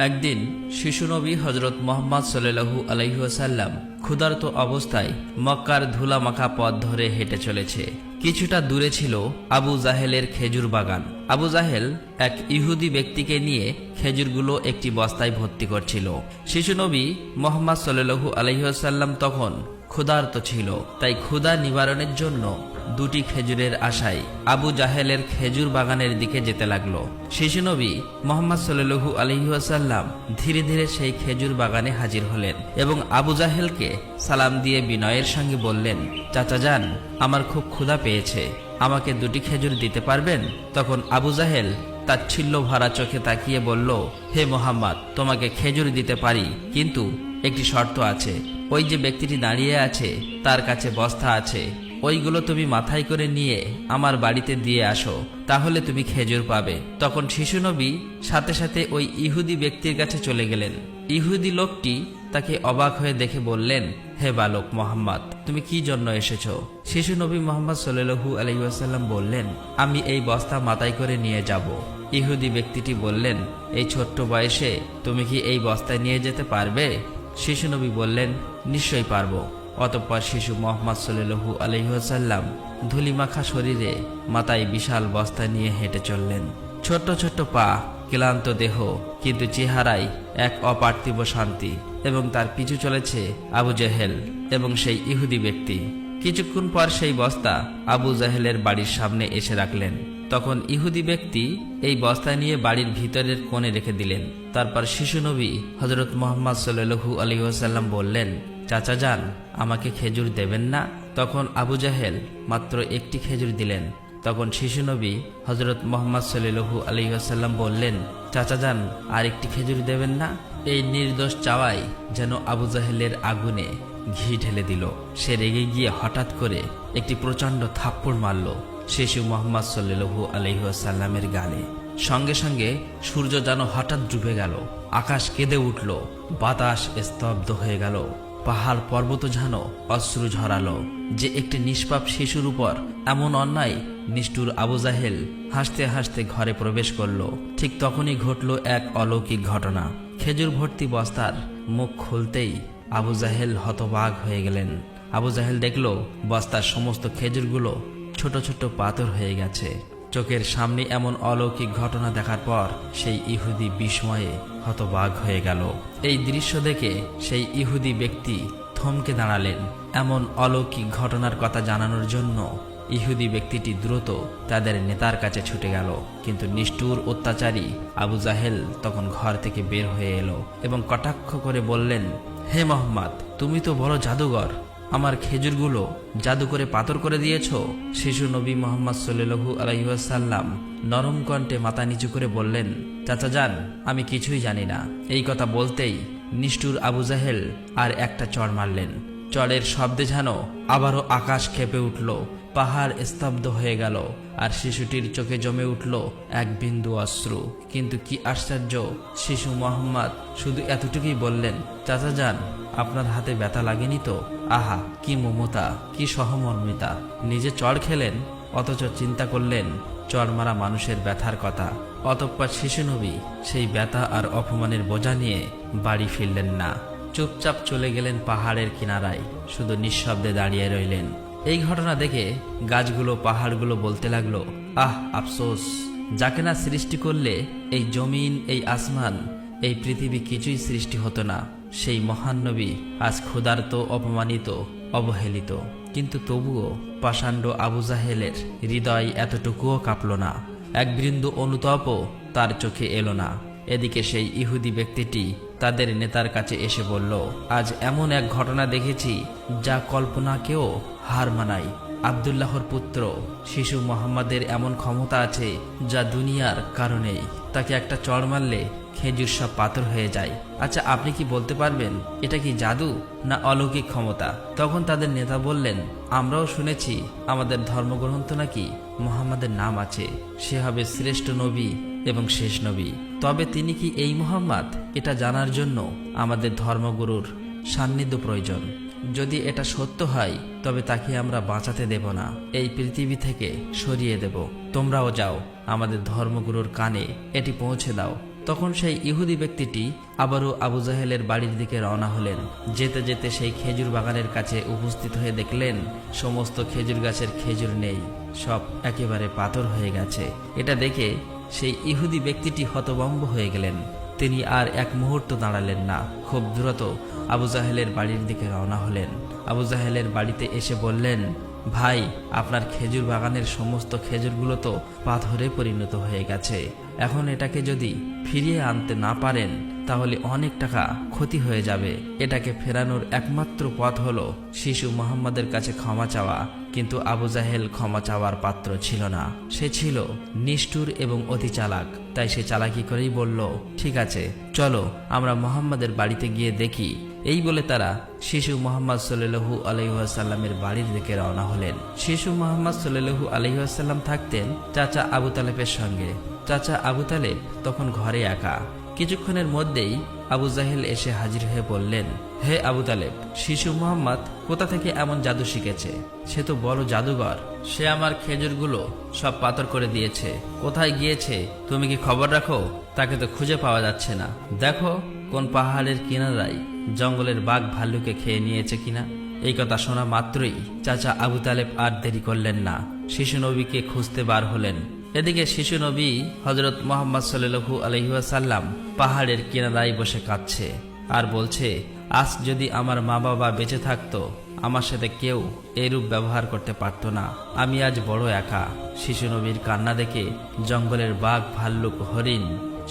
একদিন শিশু নবী হজরত মুহাম্মদ সাল্লাল্লাহু আলাইহি ওয়াসাল্লাম ক্ষুধার্ত অবস্থায় মক্কার ধুলামাখা পথ ধরে হেঁটে চলেছে। কিছুটা দূরে ছিল আবু জাহেলের খেজুর বাগান। আবু জাহেল এক ইহুদি ব্যক্তিকে নিয়ে খেজুরগুলো একটি বস্তায় ভর্তি করছিল। শিশু নবী মুহাম্মদ সাল্লাল্লাহু আলাইহি ওয়াসাল্লাম তখন ক্ষুধার্ত ছিল, তাই ক্ষুধা নিবারণের জন্য দুটি খেজুরের আশায় আবু জাহেলের খেজুর বাগানের দিকে যেতে লাগলো। শিশু নবী মুহাম্মদ সাল্লাল্লাহু আলাইহি ওয়াসাল্লাম ধীরে ধীরে সেই খেজুর বাগানে হাজির হলেন এবং আবু জাহেলকে সালাম দিয়ে বিনয়ের সঙ্গে বললেন, চাচা যান, আমার খুব ক্ষুধা পেয়েছে, আমাকে দুটি খেজুর দিতে পারবেন? তখন আবু জাহেল তাচ্ছিল্য ভরা চোখে তাকিয়ে বলল, হে মুহাম্মদ, তোমাকে খেজুর দিতে পারি, কিন্তু একটি শর্ত আছে। ওই যে ব্যক্তিটি দাঁড়িয়ে আছে তার কাছে বস্তা আছে, ওইগুলো তুমি মাথায় করে নিয়ে আমার বাড়িতে দিয়ে আসো, তাহলে তুমি খেজুর পাবে। তখন শিশু নবী সাথে সাথে ওই ইহুদি ব্যক্তির কাছে চলে গেলেন। ইহুদি লোকটি তাকে অবাক হয়ে দেখে বললেন, হে বালক মুহাম্মদ, তুমি কি জন্য এসেছো? শিশু নবী মুহাম্মদ সাল্লাল্লাহু আলাইহি ওয়াসাল্লাম বললেন, আমি এই বস্তা মাথায় করে নিয়ে যাব। ইহুদি ব্যক্তিটি বললেন, এই ছোট্ট বয়সে তুমি কি এই বস্তায় নিয়ে যেতে পারবে? শিশু নবী বললেন, নিশ্চয়ই পারবো। অতঃপর শিশু মুহাম্মদ সাল্লাল্লাহু আলাইহি ওয়াসাল্লাম ধুলিমাখা শরীরে মাথায় বিশাল বস্তা নিয়ে হেঁটে চললেন। ছোট্ট ছোট্ট পা, ক্লান্ত দেহ, কিন্তু চেহারায় এক অপার্থিব শান্তি। এবং তার পিছু চলেছে আবু জাহেল এবং সেই ইহুদি ব্যক্তি। কিছুক্ষণ পর সেই বস্তা আবু জাহেলের বাড়ির সামনে এসে রাখলেন। তখন ইহুদি ব্যক্তি এই বস্তা নিয়ে বাড়ির ভিতরের কোণে রেখে দিলেন। তারপর শিশু নবী হযরত মুহাম্মদ সাল্লাল্লাহু আলাইহি ওয়াসাল্লাম বললেন, চাচা যান, আমাকে খেজুর দেবেন না? তখন আবু জাহেল মাত্র একটি খেজুর দিলেন। তখন শিশু নবী হযরত মুহাম্মদ সাল্লাল্লাহু আলাইহি ওয়াসাল্লাম বললেন, চাচা যান, আর একটি খেজুর দেবেন না? এই নির্দোষ চাওয়াই যেন আবু জাহেলের আগুনে ঘি ঢেলে দিল। সে রেগে গিয়ে হঠাৎ করে একটি প্রচণ্ড থাপ্পড় মারল শিশু মুহাম্মদ সাল্লাল্লাহু আলাইহি ওয়াসাল্লামের গালে। সঙ্গে সঙ্গে সূর্য যেন হঠাৎ ডুবে গেল, আকাশ কেঁদে উঠল, বাতাস স্তব্ধ হয়ে গেল, পাহাড় পর্বত যেন অশ্রু ঝরালো। যে একটি নিষ্পাপ শিশুর উপর এমন অন্যায়! নিষ্ঠুর আবু জাহেল হাসতে হাসতে ঘরে প্রবেশ করল। ঠিক তখনই ঘটল এক অলৌকিক ঘটনা। খেজুর ভর্তি বস্তার মুখ খুলতেই আবু জাহেল হতবাক হয়ে গেলেন। আবু জাহেল দেখল বস্তার সমস্ত খেজুরগুলো ছোট ছোট পাথর হয়ে গেছে। চোখের সামনে এমন অলৌকিক ঘটনা দেখার পর সেই ইহুদি বিস্ময়ে হতবাক হয়ে গেল। এই দৃশ্য দেখে সেই ইহুদি ব্যক্তি থমকে দাঁড়ালেন। এমন অলৌকিক ঘটনার কথা জানানোর জন্য ইহুদি ব্যক্তিটি দ্রুত তাদের নেতার কাছে ছুটে গেল। কিন্তু নিষ্ঠুর অত্যাচারী আবু জাহেল তখন ঘর থেকে বের হয়ে এলো এবং কটাক্ষ করে বললেন, হে মুহাম্মদ, তুমি তো বড় জাদুঘর, আমার খেজুরগুলো জাদু করে পাথর করে দিয়েছ। শিশু নবী মুহাম্মদ সাল্লাল্লাহু আলাইহি ওয়াসাল্লাম নরম কণ্ঠে মাথা নিচু করে বললেন, চাচা যান, আমি কিছুই জানি না। এই কথা বলতেই নিষ্ঠুর আবু জাহেল আর একটা চড় মারলেন। চড়ের শব্দে যেন আবারও আকাশ কেঁপে উঠল, পাহাড় স্তব্ধ হয়ে গেল, আর শিশুটির চোখে জমে উঠল এক বিন্দু অশ্রু। কিন্তু কি আশ্চর্য, শিশু মুহাম্মদ শুধু এতটুকুই বললেন, চাচা যান, আপনার হাতে ব্যথা লাগেনি তো? আহা, কি মমতা, কি সহমর্মিতা! নিজে চড় খেলেন, অথচ চিন্তা করলেন চড় মারা মানুষের ব্যথার কথা। অতঃপর শিশু নবী সেই ব্যথা আর অপমানের বোঝা নিয়ে বাড়ি ফিরলেন না। চুপচাপ চলে গেলেন পাহাড়ের কিনারায়, শুধু নিঃশব্দে দাঁড়িয়ে রইলেন। এই ঘটনা দেখে গাছগুলো, পাহাড়গুলো বলতে লাগলো, আহ, আফসোস! যাকে না সৃষ্টি করলে এই জমিন, এই আসমান, এই পৃথিবী কিছুই সৃষ্টি হতো না। সেই মহান নবী আজ ক্ষুধার্ত, অপমানিত, অবহেলিত। কিন্তু তবুও পাষাণ্ড আবু জাহেলের হৃদয় এতটুকুও কাঁপল না, এক বিন্দু অনুতাপও তার চোখে এলো না। এদিকে সেই ইহুদি ব্যক্তিটি তাদের নেতার কাছে এসে বলল, আজ এমন এক ঘটনা দেখেছি যা কল্পনাকেও হার মানায়। আব্দুল্লাহর পুত্র শিশু মুহাম্মাদের এমন ক্ষমতা আছে যা দুনিয়ার কারণেই। তাকে একটা চড় মারলে খেজুর সব পাথর হয়ে যায়। আচ্ছা, আপনি কি বলতে পারবেন এটা কি জাদু না অলৌকিক ক্ষমতা? তখন তাদের নেতা বললেন, আমরাও শুনেছি আমাদের ধর্মগ্রন্থ নাকি মুহাম্মাদের নাম আছে, সে হবে শ্রেষ্ঠ নবী এবং শেষ নবী। তবে তিনি কি এই মুহাম্মদ, এটা জানার জন্য আমাদের ধর্মগুরুর সান্নিধ্য প্রয়োজন। যদি এটা সত্য হয় তবে তাকে আমরা বাঁচাতে দেব না, এই পৃথিবী থেকে সরিয়ে দেব। তোমরাও যাও, আমাদের ধর্মগুরুর কানে এটি পৌঁছে দাও। তখন সেই ইহুদি ব্যক্তিটি আবারও আবু জাহেলের বাড়ির দিকে রওনা হলেন। যেতে যেতে সেই খেজুর বাগানের কাছে উপস্থিত হয়ে দেখলেন সমস্ত খেজুর গাছের খেজুর নেই, সব একেবারে পাথর হয়ে গেছে। এটা দেখে সেই ইহুদি ব্যক্তিটি হতভম্ব হয়ে গেলেন। তিনি আর এক মুহূর্ত দাঁড়ালেন না, খুব দ্রুত আবু জাহেলের বাড়ির দিকে রওনা হলেন। আবু জাহেলের বাড়িতে এসে বললেন, ভাই, আপনার খেজুর বাগানের সমস্ত খেজুরগুলো তো পাথরে পরিণত হয়ে গেছে। এখন এটাকে যদি ফিরিয়ে আনতে না পারেন তাহলে অনেক টাকা ক্ষতি হয়ে যাবে। এটাকে ফেরানোর একমাত্র পথ হলো শিশু মুহাম্মাদের কাছে ক্ষমা চাওয়া। কিন্তু আবু জাহেল ক্ষমা চাওয়ার পাত্র ছিল না। সে ছিল নিষ্ঠুর এবং অতি চালাক। তাই সে চালাকি করেই বলল, ঠিক আছে, চলো আমরা মুহাম্মাদের বাড়িতে গিয়ে দেখি। এই বলে তারা শিশু মুহাম্মদ সাল্লাল্লাহু আলাইহি ওয়াসাল্লামের বাড়ির দিকে রওনা হলেন। শিশু মুহাম্মদ সাল্লাল্লাহু আলাইহি ওয়াসাল্লাম থাকতেন চাচা আবু তালেবের সঙ্গে। চাচা আবু তালেব তখন ঘরে একা। কিছুক্ষণের মধ্যেই আবু জাহেল এসে হাজির হয়ে বললেন, হে আবু তালেব, শিশু মুহাম্মদ কোথা থেকে এমন জাদু শিখেছে? সে তো বড় জাদুঘর। সে আমার খেজুরগুলো সব পাথর করে দিয়েছে। কোথায় গিয়েছে তুমি কি খবর রাখো? তাকে তো খুঁজে পাওয়া যাচ্ছে না। দেখো কোন পাহাড়ের কিনারায় জঙ্গলের বাঘ ভাল্লুকে খেয়ে নিয়েছে কিনা। এই কথা শোনা মাত্রই চাচা আবু তালেব আর দেরি করলেন না, শিশু নবীকে খুঁজতে বার হলেন। এদিকে শিশু নবী হযরত মুহাম্মদ সাল্লাল্লাহু আলাইহি ওয়াসাল্লাম পাহাড়ের কিনারায় বসে কাঁদছে আর বলছে, আজ যদি আমার মা বাবা বেঁচে থাকতো আমার সাথে কেউ এরূপ ব্যবহার করতে পারত না। আমি আজ বড় একা। শিশু নবীর কান্না দেখে জঙ্গলের বাঘ ভাল্লুক হরিণ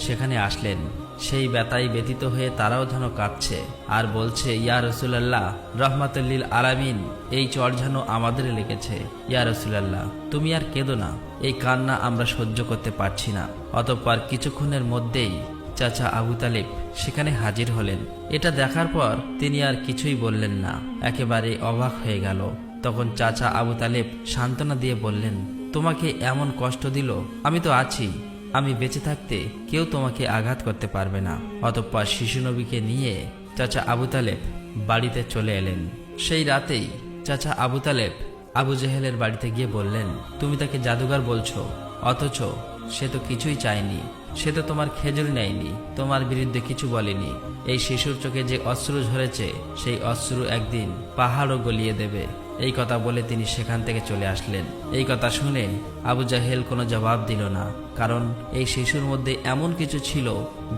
সেখানে আসলেন। সেই ব্যথায় ব্যতীত হয়ে তারাও যেন কাঁদছে আর বলছে, ইয়া রাসূলুল্লাহ, রাহমাতুল লিল আলামিন, এই চর যেন আমাদের লেগেছে। ইয়া রাসূলুল্লাহ, তুমি আর কেঁদো না, এই কান্না আমরা সহ্য করতে পারছি না। অতঃপর কিছুক্ষণের মধ্যেই চাচা আবু তালেব সেখানে হাজির হলেন। এটা দেখার পর তিনি আর কিছুই বললেন না, একেবারে অবাক হয়ে গেল। তখন চাচা আবু তালেব সান্ত্বনা দিয়ে বললেন, তোমাকে এমন কষ্ট দিল, আমি তো আছি। আমি বেঁচে থাকতে কেউ তোমাকে আঘাত করতে পারবে না। অতঃপর শিশু নবীকে নিয়ে চাচা আবু তালেব বাড়িতে চলে এলেন। সেই রাতেই চাচা আবু তালেব আবু জেহেলের বাড়িতে গিয়ে বললেন, তুমি তাকে জাদুঘর বলছো, অথচ সে তো কিছুই চায়নি। সে তো তোমার খেজুর নেয়নি, তোমার বিরুদ্ধে কিছু বলেনি। এই শিশুর চোখে যে অশ্রু ঝরেছে সেই অশ্রু একদিন পাহাড়ও গলিয়ে দেবে। এই কথা বলে তিনি সেখান থেকে চলে আসলেন। এই কথা শুনে আবু জাহেল কোনো জবাব দিল না, কারণ এই শিশুর মধ্যে এমন কিছু ছিল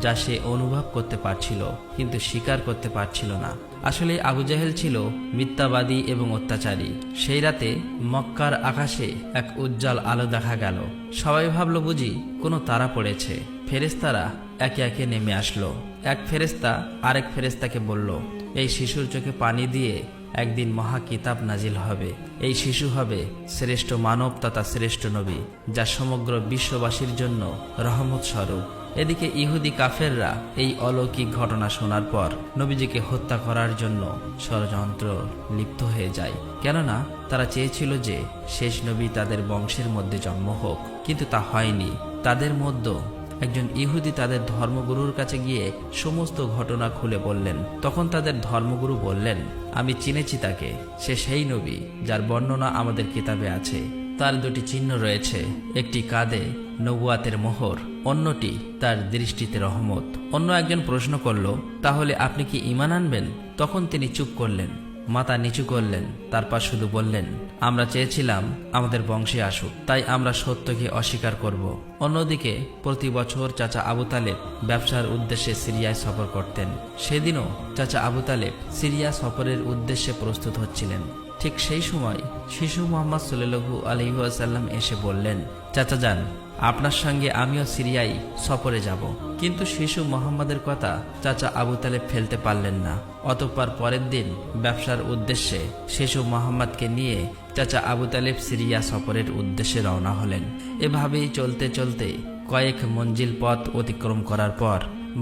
যা সে অনুভব করতে পারছিল কিন্তু স্বীকার করতে পারছিল না। আসলে আবু জাহেল ছিল মিথ্যাবাদী এবং অত্যাচারী। সেই রাতে মক্কার আকাশে এক উজ্জ্বল আলো দেখা গেল। সবাই ভাবল বুঝি কোনো তারা পড়েছে। ফেরেশতারা একে একে নেমে আসলো। এক ফেরেশতা আরেক ফেরেশতাকে বলল, এই শিশুর চোখে পানি দিয়ে একদিন মহা কিতাব নাজিল হবে। এই শিশু হবে শ্রেষ্ঠ মানব তথা শ্রেষ্ঠ নবী, যা সমগ্র বিশ্ববাসীর জন্য রহমত স্বরূপ। এদিকে ইহুদি কাফেররা এই অলৌকিক ঘটনা শোনার পর নবীজিকে হত্যা করার জন্য ষড়যন্ত্র লিপ্ত হয়ে যায়। কেননা তারা চেয়েছিল যে শেষ নবী তাদের বংশের মধ্যে জন্ম হোক, কিন্তু তা হয়নি। তাদের মধ্যে একজন ইহুদি তাদের ধর্মগুরুর কাছে গিয়ে সমস্ত ঘটনা খুলে বললেন। তখন তাদের ধর্মগুরু বললেন, আমি চিনেছি তাকে, সে সেই নবী যার বর্ণনা আমাদের কিতাবে আছে। তার দুটি চিহ্ন রয়েছে, একটি কাঁধে নবুয়াতের মোহর, অন্যটি তার দৃষ্টিতে রহমত। অন্য একজন প্রশ্ন করল, তাহলে আপনি কি ঈমান আনবেন? তখন তিনি চুপ করলেন, মাথা নিচু করলেন, তারপর শুধু বললেন, আমরা চেয়েছিলাম আমাদের বংশে আসুক, তাই আমরা সত্যকে অস্বীকার করব। অন্যদিকে প্রতি বছর চাচা আবু তালেব ব্যবসার উদ্দেশ্যে সিরিয়ায় সফর করতেন। সেদিনও চাচা আবু তালেব সিরিয়া সফরের উদ্দেশ্যে প্রস্তুত হচ্ছিলেন। ঠিক সেই সময় শিশু মুহাম্মদ সাল্লাল্লাহু আলাইহি ওয়াসাল্লাম এসে বললেন, চাচা যান, আপনার সঙ্গে আমিও সিরিয়ায় সফরে যাব। কিন্তু শিশু মুহাম্মাদের কথা চাচা আবু তালেব ফেলতে পারলেন না। অতঃপর পরের দিন ব্যবসার উদ্দেশ্যে শিশু মুহাম্মাদকে নিয়ে চাচা আবু তালেব সিরিয়া সফরের উদ্দেশ্যে রওনা হলেন। এভাবেই চলতে চলতে কয়েক মঞ্জিল পথ অতিক্রম করার পর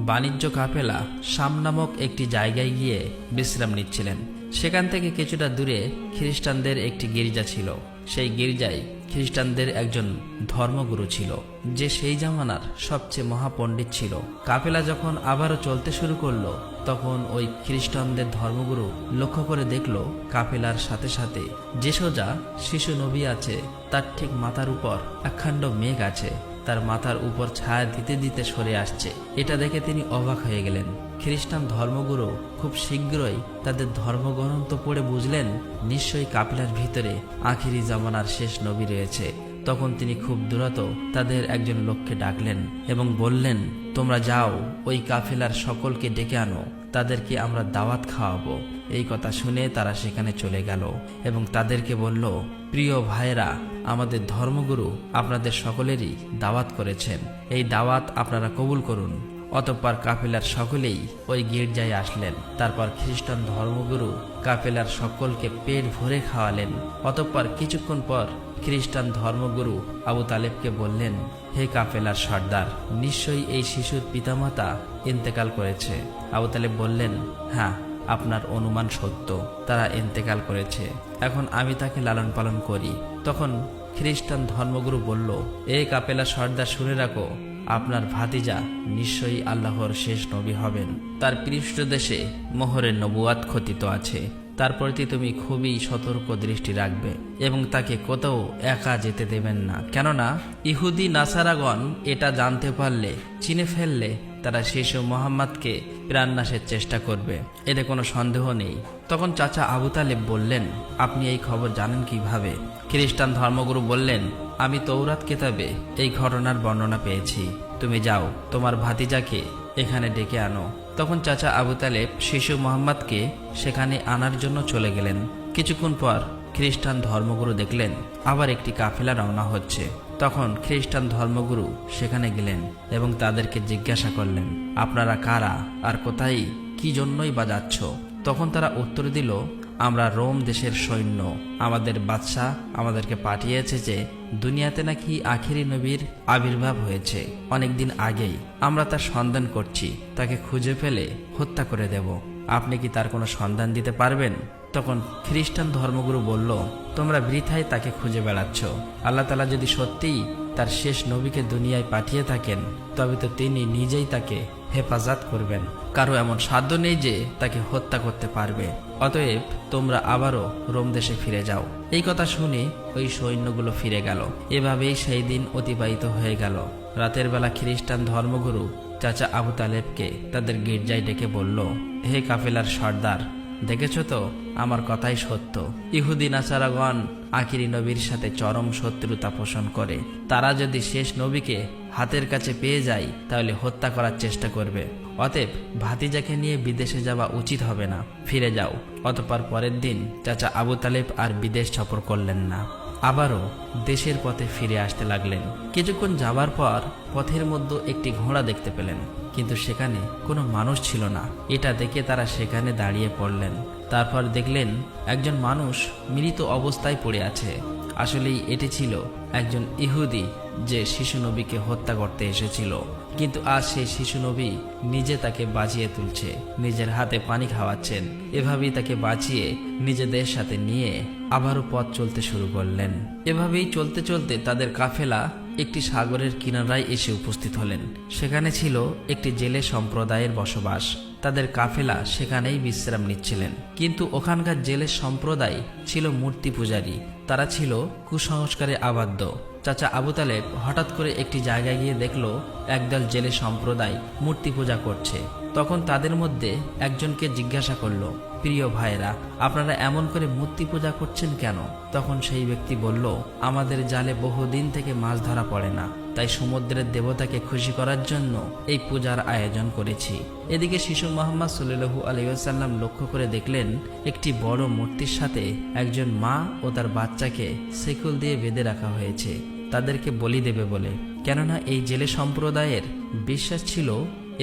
বাণিজ্য কাফেলা শাম নামক একটি জায়গায় গিয়ে বিশ্রাম নিচ্ছিলেন। সেখান থেকে কিছুটা দূরে খ্রিস্টানদের একটি গির্জা ছিল। সেই গির্জায় খ্রিস্টানদের একজন ধর্মগুরু ছিল, যে সেই জামানার সবচেয়ে মহাপণ্ডিত ছিল। কাফেলা যখন আবারও চলতে শুরু করলো, তখন ওই খ্রিস্টানদের ধর্মগুরু লক্ষ্য করে দেখল কাফেলার সাথে সাথে যে সোজা শিশু নবী আছে তার ঠিক মাথার উপর একখণ্ড মেঘ আছে। তার মাথার উপর ছায়া দিতে দিতে সরে আসছে। এটা দেখে তিনি অবাক হয়ে গেলেন। খ্রিস্টান ধর্মগুরু খুব শীঘ্রই তাদের ধর্মগ্রন্থ পড়ে বুঝলেন নিশ্চয়ই কাফেলার ভিতরে আখিরি জামানার শেষ নবী রয়েছে। তখন তিনি খুব দ্রুত তাদের একজন লোককে ডাকলেন এবং বললেন, তোমরা যাও, ওই কাফেলার সকলকে ডেকে আনো, তাদেরকে আমরা দাওয়াত খাওয়াবো। এই কথা শুনে তারা সেখানে চলে গেল এবং তাদেরকে বলল, প্রিয় ভাইরা, আমাদের ধর্মগুরু আপনাদের সকলেরই দাওয়াত করেছেন, এই দাওয়াত আপনারা কবুল করুন। অতঃপর কাফেলার সকলেই ওই গির্জায় আসলেন। তারপর খ্রিস্টান ধর্মগুরু কাফেলার সকলকে পেট ভরে খাওয়ালেন। অতঃপর কিছুক্ষণ পর খ্রিস্টান ধর্মগুরু আবু তালেবকে বললেন, হে কাফেলার সর্দার, নিশ্চয়ই এই শিশুর পিতামাতা ইন্তেকাল করেছে। আবু তালেব বললেন, হ্যাঁ, আপনার অনুমান সত্য, তারা ইন্তেকাল করেছে। এখন আমি তাকে লালন পালন করি। তখন খ্রিস্টান ধর্মগুরু বলল, এই কাফেলার সর্দার, শুনে রাখো, আপনার ভাতিজা নিশ্চয়ই আল্লাহর শেষ নবী হবেন। তার পৃষ্ঠদেশে মোহরের নবুয়াত খচিত আছে। তার প্রতি তুমি খুবই সতর্ক দৃষ্টি রাখবে এবং তাকে কোথাও একা যেতে দেবেন না। কেননা ইহুদি নাসারাগণ এটা জানতে পারলে, চিনে ফেললে, তারা শিশু মোহাম্মদকে প্রাণনাশের চেষ্টা করবে, এতে কোনো সন্দেহ নেই। তখন চাচা আবু তালেব বললেন, আপনি এই খবর জানেন কিভাবে? খ্রিস্টান ধর্মগুরু বললেন, আমি তৌরাত কিতাবে এই ঘটনার বর্ণনা পেয়েছি। তুমি যাও, তোমার ভাতিজাকে এখানে ডেকে আনো। তখন চাচা আবু তালেব শিশু মোহাম্মদকে সেখানে আনার জন্য চলে গেলেন। কিছুক্ষণ পর খ্রিস্টান ধর্মগুরু দেখলেন আবার একটি কাফেলা রওনা হচ্ছে। তখন খ্রিস্টান ধর্মগুরু সেখানে গেলেন এবং তাদেরকে জিজ্ঞাসা করলেন, আপনারা কারা আর কোথায়, কি জন্যই বা যাচ্ছ? তখন তারা উত্তর দিল, আমরা রোম দেশের সৈন্য। আমাদের বাদশাহ আমাদেরকে পাঠিয়েছে যে দুনিয়াতে নাকি আখিরি নবীর আবির্ভাব হয়েছে অনেকদিন আগেই। আমরা তার সন্ধান করছি, তাকে খুঁজে ফেলে হত্যা করে দেব। আপনি কি তার কোনো সন্ধান দিতে পারবেন? তখন খ্রিস্টান ধর্মগুরু বলল, তোমরা বৃথায় তাকে খুঁজে বেড়াচ্ছ। আল্লাহ তাআলা যদি সত্যিই তার শেষ নবীকে দুনিয়ায় পাঠিয়ে থাকেন, তবে তো তিনি নিজেই তাকে হেফাজত করবেন। কারো এমন সাধ্য নেই যে তাকে হত্যা করতে পারবে। অতএব তোমরা আবারও রোম দেশে ফিরে যাও। এই কথা শুনে ওই সৈন্যগুলো ফিরে গেল। এভাবেই সেই দিন অতিবাহিত হয়ে গেল। রাতের বেলা খ্রিস্টান ধর্মগুরু চাচা আবু তালেবকে তাদের গির্জায় ডেকে বলল, হে কাফেলার সর্দার, দেখেছ তো, আমার কথাই সত্য। ইহুদি নাসারাগণ আখিরি নবীর সাথে চরম শত্রুতা পোষণ করে। তারা যদি শেষ নবীকে হাতের কাছে পেয়ে যায় তাহলে হত্যা করার চেষ্টা করবে। অতএব ভাতিজাকে নিয়ে বিদেশে যাওয়া উচিত হবে না, ফিরে যাও। অতঃপর পরের দিন চাচা আবু তালেব আর বিদেশ সফর করলেন না, আবারও দেশের পথে ফিরে আসতে লাগলেন। কিছুক্ষণ যাবার পর পথের মধ্যে একটি ঘোড়া দেখতে পেলেন, কিন্তু সেখানে কোনো মানুষ ছিল না। এটা দেখে তারা সেখানে দাঁড়িয়ে পড়লেন। তারপর দেখলেন একজন মানুষ মৃত অবস্থায় পড়ে আছে। আসলেই এটি ছিল একজন ইহুদি যে শিশু নবীকে হত্যা করতে এসেছিল। কিন্তু আজ সেই শিশু নবী নিজে তাকে বাঁচিয়ে তুলছে, নিজের হাতে পানি খাওয়াচ্ছেন। এভাবেই তাকে বাঁচিয়ে নিজেদের সাথে নিয়ে আবারও পথ চলতে শুরু করলেন। এভাবেই চলতে চলতে তাদের কাফেলা একটি সাগরের কিনারায় এসে উপস্থিত হলেন। সেখানে ছিল একটি জেলে সম্প্রদায়ের বসবাস। তাদের কাফেলা সেখানেই বিশ্রাম নিচ্ছিলেন। কিন্তু ওখানকার জেলে সম্প্রদায় ছিল মূর্তি পূজারী। তারা ছিল কুসংস্কারে আবদ্ধ। চাচা আবু তালেব হঠাৎ করে একটি জায়গায় গিয়ে দেখল একদল জেলে সম্প্রদায় মূর্তি পূজা করছে। তখন তাদের মধ্যে একজনকে জিজ্ঞাসা করল, প্রিয় ভাইরা, আপনারা এমন করে মূর্তি পূজা করছেন কেন? তখন সেই ব্যক্তি বলল, আমাদের জালে বহুদিন থেকে মাছ ধরা পড়ে না, তাই সমুদ্রের দেবতাকে খুশি করার জন্য এই পূজার আয়োজন করেছি। এদিকে শিশু মোহাম্মদ সাল্লাল্লাহু আলাইহি ওয়াসাল্লাম লক্ষ্য করে দেখলেন একটি বড় মূর্তির সাথে একজন মা ও তার বাচ্চাকে শিকল দিয়ে বেঁধে রাখা হয়েছে, তাদেরকে বলি দেবে বলে। কেননা এই জেলে সম্প্রদায়ের বিশ্বাস ছিল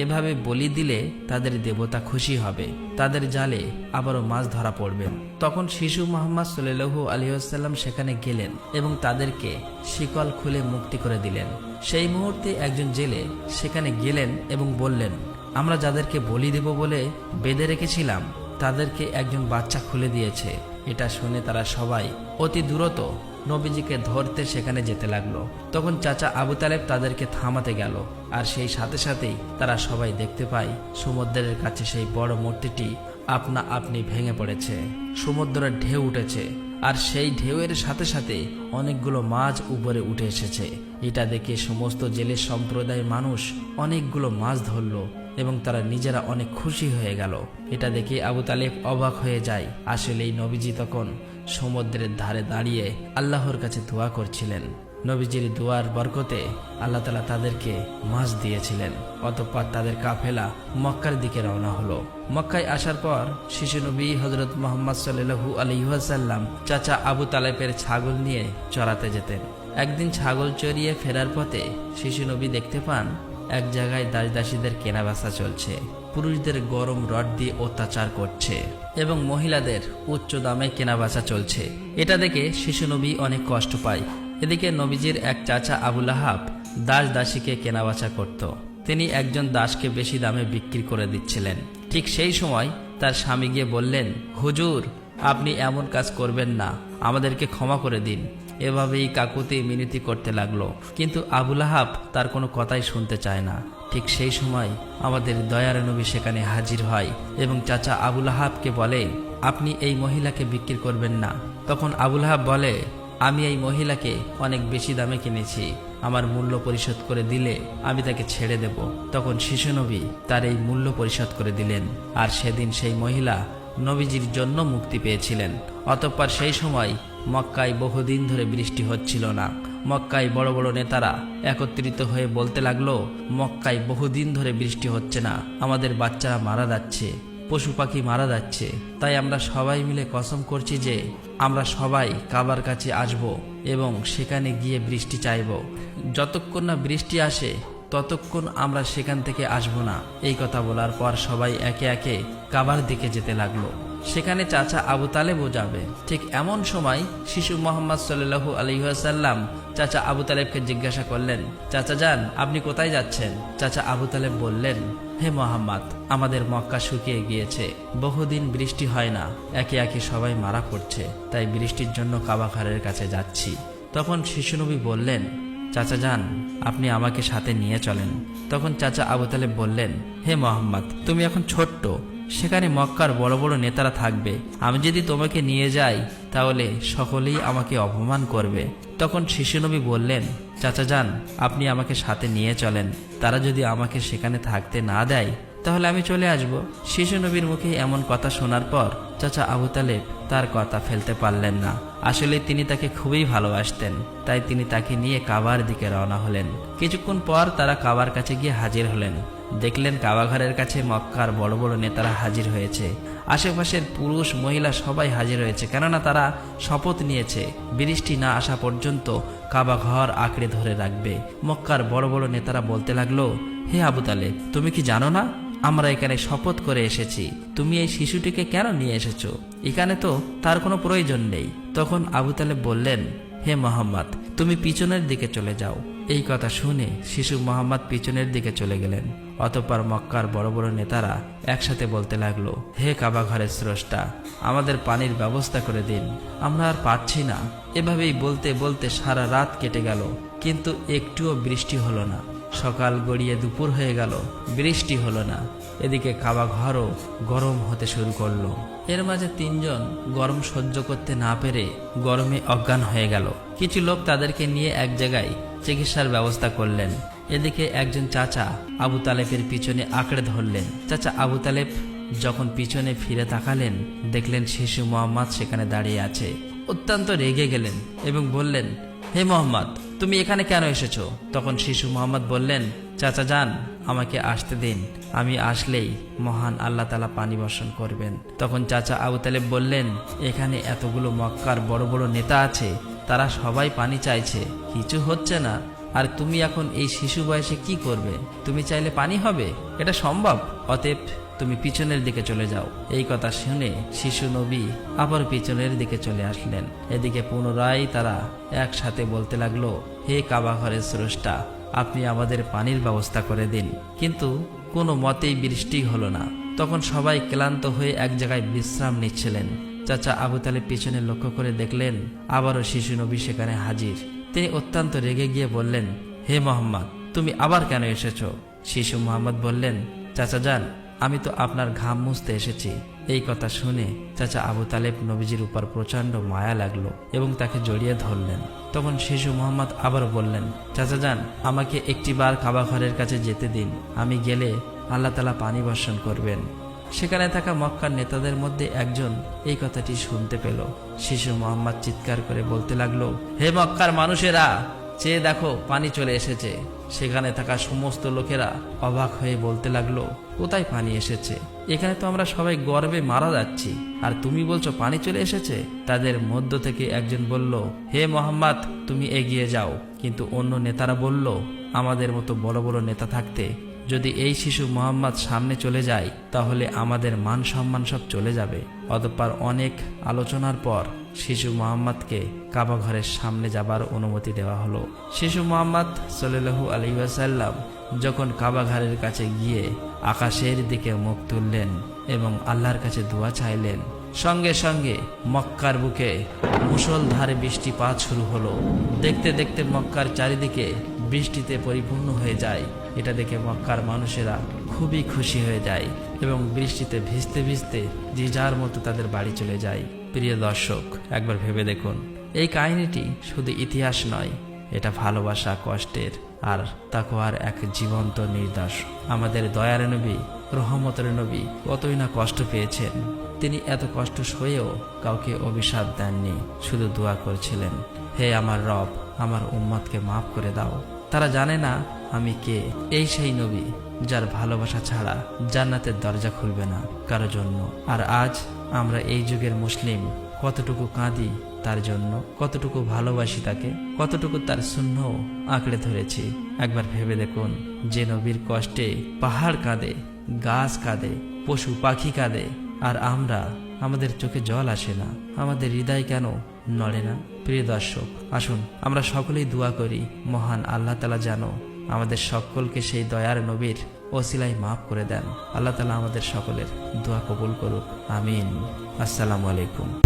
এভাবে বলি দিলে তাদের দেবতা খুশি হবে, তাদের জালে আবারও মাছ ধরা পড়বে। তখন শিশু মোহাম্মদ সাল্লাল্লাহু আলাইহি ওয়াসাল্লাম সেখানে গেলেন এবং তাদেরকে শিকল খুলে মুক্তি করে দিলেন। সেই মুহূর্তে একজন জেলে সেখানে গেলেন এবং বললেন, আমরা যাদেরকে বলি দেব বলে বেঁধে রেখেছিলাম তাদেরকে একজন বাচ্চা খুলে দিয়েছে। এটা শুনে তারা সবাই অতি দ্রুত নবীজিকে ধরতে সেখানে যেতে লাগলো। তখন চাচা আবু তালেব তাদেরকে থামাতে গেল, আর সেই সাথে সাথেই তারা সবাই দেখতে পায় সমুদ্রের কাছে সেই বড় মূর্তিটি আপনা আপনি ভেঙে পড়েছে। সমুদ্রের ঢেউ উঠেছে আর সেই ঢেউয়ের সাথে সাথে অনেকগুলো মাছ উপরে উঠে এসেছে। এটা দেখে সমস্ত জেলে সম্প্রদায়ের মানুষ অনেকগুলো মাছ ধরলো এবং তারা নিজেরা অনেক খুশি হয়ে গেল। এটা দেখে আবু তালেব অবাক হয়ে যায়। আসলেই নবীজি তখন সমুদ্রের ধারে দাঁড়িয়ে আল্লাহর কাছে দোয়া করছিলেন। নবীজির দোয়ার বরকতে আল্লাহ তাআলা তাদেরকে মাছ দিয়েছিলেন। অতঃপর তাদের কাফেলা মক্কার দিকে রওনা হলো। মক্কায় আসার পর শিশু নবী হযরত মুহাম্মদ সাল্লাল্লাহু আলাইহি ওয়াসাল্লাম চাচা আবু তালেবের ছাগল নিয়ে চড়াতে যেতেন। একদিন ছাগল চড়িয়ে ফেরার পথে শিশু নবী দেখতে পান এক জায়গায় দাসদাসীদের কেনাবেচা চলছে। পুরুষদের গরম রড দিয়ে অত্যাচার করছে এবং মহিলাদের উচ্চ দামে কেনাবেচা চলছে। এটা দেখে শিশু নবী অনেক কষ্ট পায়। এদিকে নবীজির এক চাচা আবু লাহাব দাসীকে কেনাবেচা করত। তিনি একজন দাসকে বেশি দামে বিক্রি করে দিচ্ছিলেন। ঠিক সেই সময় তার স্বামী গিয়ে বললেন, হুজুর, আপনি এমন কাজ করবেন না, আমাদেরকে ক্ষমা করে দিন। এভাবেই কাকুতি মিনতি করতে লাগলো, কিন্তু আবু লাহাব তার কোনো কথাই শুনতে চায় না। ঠিক সেই সময় আমাদের দয়ার নবী সেখানে হাজির হয় এবং চাচা আবু লাহাবকে বলে, আপনি এই মহিলাকে বিক্রি করবেন না। তখন আবু লাহাব বলে, আমি এই মহিলাকে অনেক বেশি দামে কিনেছি, আমার মূল্য পরিশোধ করে দিলে আমি তাকে ছেড়ে দেব। তখন শিশু নবী তার এই মূল্য পরিশোধ করে দিলেন, আর সেদিন সেই মহিলা নবীজির জন্য মুক্তি পেয়েছিলেন। অতঃপর সেই সময় মক্কায় বহুদিন ধরে বৃষ্টি হচ্ছিল না। মক্কায় বড় বড় নেতারা একত্রিত হয়ে বলতে লাগলো, মক্কায় বহুদিন ধরে বৃষ্টি হচ্ছে না, আমাদের বাচ্চারা মারা যাচ্ছে, পশু পাখি মারা যাচ্ছে। তাই আমরা সবাই মিলে কসম করছি যে আমরা সবাই কাবার কাছে আসব এবং সেখানে গিয়ে বৃষ্টি চাইব। যতক্ষণ না বৃষ্টি আসে ততক্ষণ আমরা সেখান থেকে আসব না। এই কথা বলার পর সবাই একে একে কাবার দিকে যেতে লাগলো। সেখানে চাচা আবু তালেবও যাবে। ঠিক এমন সময় শিশু মুহাম্মদ সাল্লাল্লাহু আলাইহি ওয়াসাল্লাম চাচা আবু তালেবকে জিজ্ঞাসা করলেন, চাচা যান, আপনি কোথায় যাচ্ছেন? চাচা আবু তালেব বললেন, হে মুহাম্মদ, আমাদের মক্কা শুকিয়ে গিয়েছে, বহুদিন বৃষ্টি হয় না, একে একে সবাই মারা পড়ছে, তাই বৃষ্টির জন্য কাবা ঘরের কাছে যাচ্ছি। তখন শিশু নবী বললেন, চাচা যান, আপনি আমাকে সাথে নিয়ে চলেন। তখন চাচা আবু তালেব বললেন, হে মুহাম্মদ, তুমি এখন ছোট্ট, সেখানে মক্কার বড় বড় নেতারা থাকবে, আমি যদি তোমাকে নিয়ে যাই তাহলে সকলেই আমাকে অপমান করবে। তখন শিশু নবী বললেন, চাচা যান, আপনি আমাকে সাথে নিয়ে চলেন, তারা যদি আমাকে সেখানে থাকতে না দেয় তাহলে আমি চলে আসব। শিশু নবীর মুখে এমন কথা শোনার পর চাচা আবু তালেব তার কথা ফেলতে পারলেন না। আসলে তিনি তাকে খুবই ভালোবাসতেন, তাই তিনি তাকে নিয়ে কাবার দিকে রওনা হলেন। কিছুক্ষণ পর তারা কাবার কাছে গিয়ে হাজির হলেন। দেখলেন কাবাঘরের কাছে মক্কার বড় বড় নেতারা হাজির হয়েছে। আশেপাশের পুরুষ মহিলা সবাই হাজির হয়েছে, কেননা তারা শপথ নিয়েছে বৃষ্টি না আসা পর্যন্ত কাবাঘর আঁকড়ে ধরে রাখবে। মক্কার বড় বড় নেতারা বলতে লাগলো, হে আবু তালেব, তুমি কি জানো না আমরা এখানে শপথ করে এসেছি, তুমি এই শিশুটিকে কেন নিয়ে এসেছো? এখানে তো তার কোনো প্রয়োজন নেই। তখন আবু তালেব বললেন, হে মুহাম্মদ, তুমি পিছনের দিকে চলে যাও। এই কথা শুনে শিশু মুহাম্মদ পিছনের দিকে চলে গেলেন। অতঃপর মক্কার বড় বড় নেতারা একসাথে বলতে লাগলো, হে কাবা ঘরের স্রষ্টা, আমাদের পানির ব্যবস্থা করে দিন, আমরা আর পাচ্ছি না। এভাবেই বলতে বলতে সারা রাত কেটে গেল, কিন্তু একটুও বৃষ্টি হলো না। সকাল গড়িয়ে দুপুর হয়ে গেল, বৃষ্টি হলো না। এদিকে কাবা ঘরও গরম হতে শুরু করলো। এর মাঝে তিনজন গরম সহ্য করতে না পেরে গরমে অজ্ঞান হয়ে গেল। কিছু লোক তাদেরকে নিয়ে এক জায়গায় চিকিৎসার ব্যবস্থা করলেন। এদিকে একজন চাচা আবু তালেবের পিছনে আঁকড়ে ধরলেন। চাচা আবু তালেব যখন পিছনে ফিরে তাকালেন, দেখলেন শিশু মুহাম্মদ সেখানে দাঁড়িয়ে আছে। অত্যন্ত রেগে গেলেন এবং বললেন, হে মুহাম্মদ, তুমি এখানে কেন এসেছো? তখন শিশু মুহাম্মদ বললেন, চাচা যান, আমাকে আসতে দিন, আমি আসলেই মহান আল্লাহ তাআলা পানি বর্ষণ করবেন। তখন চাচা আবু তালেব বললেন, এখানে এতগুলো মক্কার বড় বড় নেতা আছে, তারা সবাই পানি চাইছে, কিছু হচ্ছে না, আর তুমি এখন এই শিশু বয়সে কি করবে? তুমি চাইলে পানি হবে? এটা সম্ভব? অতএব তুমি পিছনের দিকে চলে যাও। এই কথা শুনে শিশু নবী আবার পিছনের দিকে চলে আসলেন। এদিকে পুনরায় তারা একসাথে বলতে লাগলো, হে কাবা ঘরের স্রষ্টা, আপনি আমাদের পানির ব্যবস্থা করে দিন। কিন্তু কোনো মতেই বৃষ্টি হলো না। তখন সবাই ক্লান্ত হয়ে এক জায়গায় বিশ্রাম নিচ্ছিলেন। চাচা আবু তালেব পিছনে লক্ষ্য করে দেখলেন আবারও শিশু নবী সেখানে হাজির। তিনি অত্যন্ত রেগে গিয়ে বললেন, হে মুহাম্মদ, তুমি আবার কেন এসেছো? শিশু মুহাম্মদ বললেন, চাচা যান, আমি তো আপনার ঘাম মুছতে এসেছি। এই কথা শুনে চাচা আবু তালেব নবীজির উপর প্রচন্ড মায়া লাগলো এবং তাকে জড়িয়ে ধরলেন। তখন শিশু মোহাম্মদ আবার বললেন, চাচা যান, আমাকে একটিবার কাবা ঘরের কাছে যেতে দিন। আমি গেলে আল্লাহ তাআলা পানি বর্ষণ করবেন। সেখানে থাকা মক্কার নেতাদের মধ্যে একজন এই কথাটি শুনতে পেল। শিশু মোহাম্মদ চিৎকার করে বলতে লাগলো, হে মক্কার মানুষেরা, চেয়ে দেখো, পানি চলে এসেছে। সেখানে থাকা সমস্ত লোকেরা অবাক হয়ে বলতে লাগলো, কোথায় পানি এসেছে? এখানে তো আমরা সবাই গর্বে মারা যাচ্ছি, আর তুমি বলছো পানি চলে এসেছে? তাদের মধ্য থেকে একজন বলল, হে মোহাম্মদ, তুমি এগিয়ে যাও। কিন্তু অন্য নেতারা বলল, আমাদের মতো বড় বড় নেতা থাকতে যদি এই শিশু মোহাম্মদ সামনে চলে যায় তাহলে আমাদের মান সম্মান সব চলে যাবে। অতঃপর অনেক আলোচনার পর শিশু মোহাম্মদকে কাবা ঘরের সামনে যাবার অনুমতি দেওয়া হলো। শিশু মোহাম্মদ সাল্লাল্লাহু আলাইহি ওয়াসাল্লাম যখন কাবা ঘরের কাছে গিয়ে আকাশের দিকে মুখ তুললেন এবং আল্লাহর কাছে দোয়া চাইলেন, সঙ্গে সঙ্গে মক্কার বুকে মুষলধারে বৃষ্টিপাত শুরু হলো। দেখতে দেখতে মক্কার চারিদিকে বৃষ্টিতে পরিপূর্ণ হয়ে যায়। এটা দেখে মক্কার মানুষেরা খুবই খুশি হয়ে যায় এবং বৃষ্টিতে ভিজতে ভিজতে যে যার মতো তাদের বাড়ি চলে যায়। প্রিয় দর্শক, একবার ভেবে দেখুন, এই কাহিনীটি শুধু ইতিহাস নয়, এটা ভালোবাসা, কষ্টের আর তাকওয়ার এক জীবন্ত নিদর্শন। আমাদের দয়ার নবী, রহমতের নবী কতই না কষ্ট পেয়েছেন। তিনি এত কষ্ট সয়েও কাউকে অভিশাপ দেননি, শুধু দোয়া করছিলেন, হে আমার রব, আমার উম্মতকে মাফ করে দাও। তারা জানে না আমি কে। এই সেই নবী যার ভালোবাসা ছাড়া জান্নাতের দরজা খুলবে না কারো জন্য। আর আজ আমরা এই যুগের মুসলিম কতটুকু কাঁদি তার জন্য, কতটুকু ভালোবাসি তাকে, কতটুকু তার শূন্য আঁকড়ে ধরেছি। একবার ভেবে দেখুন, যে নবীর কষ্টে পাহাড় কাঁদে, গাছ কাঁদে, পশু পাখি কাঁদে, আর আমরা, আমাদের চোখে জল আসে না, আমাদের হৃদয় কেন নড়ে না? প্রিয় দর্শক, আসুন আমরা সকলেই দোয়া করি, মহান আল্লাহ তাআলা যেন আমাদের সকলকে সেই দয়ার নবীর ওসিলায় মাফ করে দেন। আল্লাহ তাআলা আমাদের সকলের দোয়া কবুল করুক, আমিন। আসসালামু আলাইকুম।